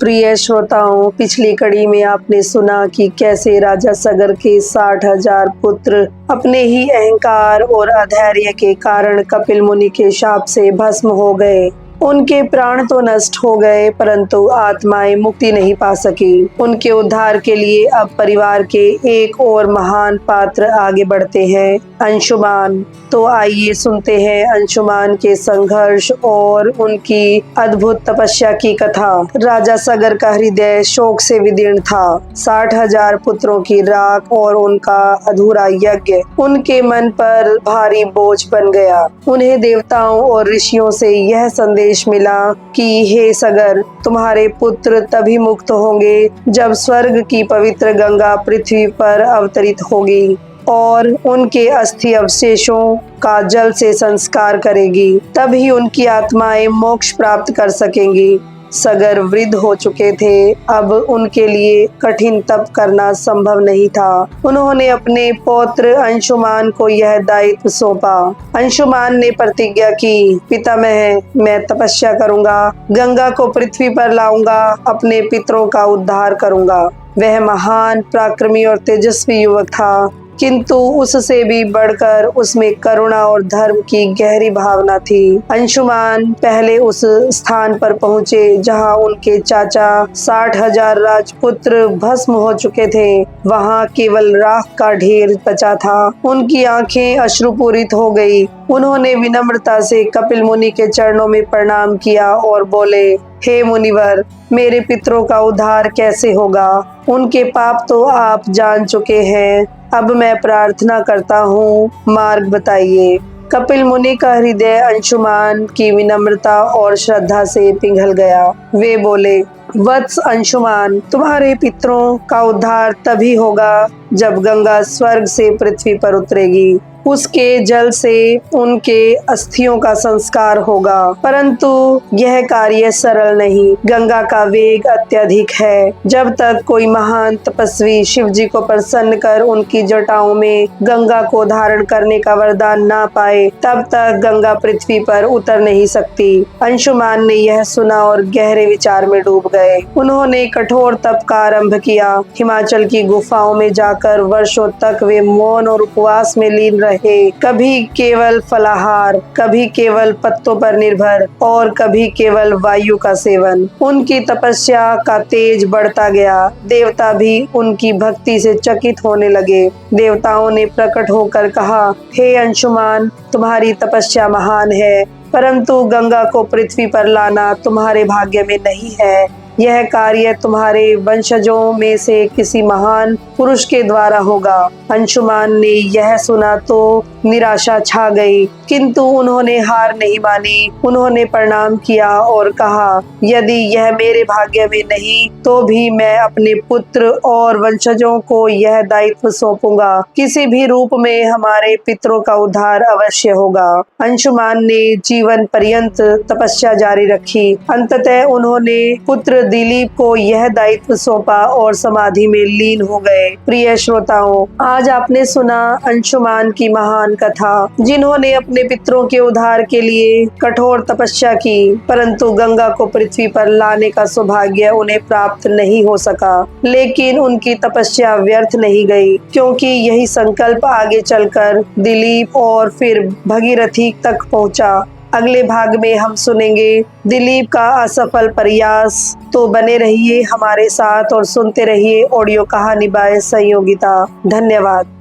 प्रिय श्रोताओं, पिछली कड़ी में आपने सुना कि कैसे राजा सगर के 60,000 पुत्र अपने ही अहंकार और अधैर्य के कारण कपिल मुनि के शाप से भस्म हो गए। उनके प्राण तो नष्ट हो गए, परंतु आत्माएं मुक्ति नहीं पा सकी। उनके उद्धार के लिए अब परिवार के एक और महान पात्र आगे बढ़ते हैं, अंशुमान। तो आइए सुनते हैं अंशुमान के संघर्ष और उनकी अद्भुत तपस्या की कथा। राजा सगर का हृदय शोक से विदीर्ण था। 60,000 पुत्रों की राख और उनका अधूरा यज्ञ उनके मन पर भारी बोझ बन गया। उन्हें देवताओं और ऋषियों से यह संदेश मिला कि हे सगर, तुम्हारे पुत्र तभी मुक्त होंगे जब स्वर्ग की पवित्र गंगा पृथ्वी पर अवतरित होगी और उनके अस्थि अवशेषों का जल से संस्कार करेगी। तभी उनकी आत्माएं मोक्ष प्राप्त कर सकेंगी। सगर वृद्ध हो चुके थे, अब उनके लिए कठिन तप करना संभव नहीं था। उन्होंने अपने पौत्र अंशुमान को यह दायित्व सौंपा। अंशुमान ने प्रतिज्ञा की, पितामह, मैं तपस्या करूंगा, गंगा को पृथ्वी पर लाऊंगा, अपने पितरों का उद्धार करूंगा। वह महान, पराक्रमी और तेजस्वी युवक था, किंतु उससे भी बढ़कर उसमें करुणा और धर्म की गहरी भावना थी। अंशुमान पहले उस स्थान पर पहुंचे जहां उनके चाचा 60,000 राजपुत्र भस्म हो चुके थे। वहां केवल राख का ढेर बचा था। उनकी आंखें अश्रुपूरित हो गई। उन्होंने विनम्रता से कपिल मुनि के चरणों में प्रणाम किया और बोले, हे मुनिवर, मेरे पितरों का उद्धार कैसे होगा? उनके पाप तो आप जान चुके हैं। अब मैं प्रार्थना करता हूँ, मार्ग बताइए। कपिल मुनि का हृदय अंशुमान की विनम्रता और श्रद्धा से पिघल गया। वे बोले, वत्स अंशुमान, तुम्हारे पितरों का उद्धार तभी होगा जब गंगा स्वर्ग से पृथ्वी पर उतरेगी। उसके जल से उनके अस्थियों का संस्कार होगा, परंतु यह कार्य सरल नहीं। गंगा का वेग अत्यधिक है। जब तक कोई महान तपस्वी शिव जी को प्रसन्न कर उनकी जटाओं में गंगा को धारण करने का वरदान ना पाए, तब तक गंगा पृथ्वी पर उतर नहीं सकती। अंशुमान ने यह सुना और गहरे विचार में डूब गए। उन्होंने कठोर तप का आरंभ किया। हिमाचल की गुफाओं में जाकर वर्षों तक वे मौन और उपवास में लीन रहे। कभी केवल फलाहार, कभी केवल पत्तों पर निर्भर और कभी केवल वायु का सेवन। उनकी तपस्या का तेज बढ़ता गया। देवता भी उनकी भक्ति से चकित होने लगे। देवताओं ने प्रकट होकर कहा, हे अंशुमान, तुम्हारी तपस्या महान है, परंतु गंगा को पृथ्वी पर लाना तुम्हारे भाग्य में नहीं है। यह कार्य तुम्हारे वंशजों में से किसी महान पुरुष के द्वारा होगा। अंशुमान ने यह सुना तो निराशा छा गई, किंतु उन्होंने हार नहीं मानी। उन्होंने प्रणाम किया और कहा, यदि यह मेरे भाग्य में नहीं तो भी मैं अपने पुत्र और वंशजों को यह दायित्व सौंपूंगा। किसी भी रूप में हमारे पितरों का उद्धार अवश्य होगा। अंशुमान ने जीवन पर्यंत तपस्या जारी रखी। अंततः उन्होंने पुत्र दिलीप को यह दायित्व सौंपा और समाधि में लीन हो गए। प्रिय श्रोताओं, आज आपने सुना अंशुमान की महान कथा, जिन्होंने अपने पितरों के उद्धार के लिए कठोर तपस्या की, परंतु गंगा को पृथ्वी पर लाने का सौभाग्य उन्हें प्राप्त नहीं हो सका। लेकिन उनकी तपस्या व्यर्थ नहीं गई, क्योंकि यही संकल्प आगे चलकर दिलीप और फिर भगीरथी तक पहुंचा। अगले भाग में हम सुनेंगे दिलीप का असफल प्रयास। तो बने रहिए हमारे साथ और सुनते रहिए ऑडियो कहानी बाय संयोगिता। धन्यवाद।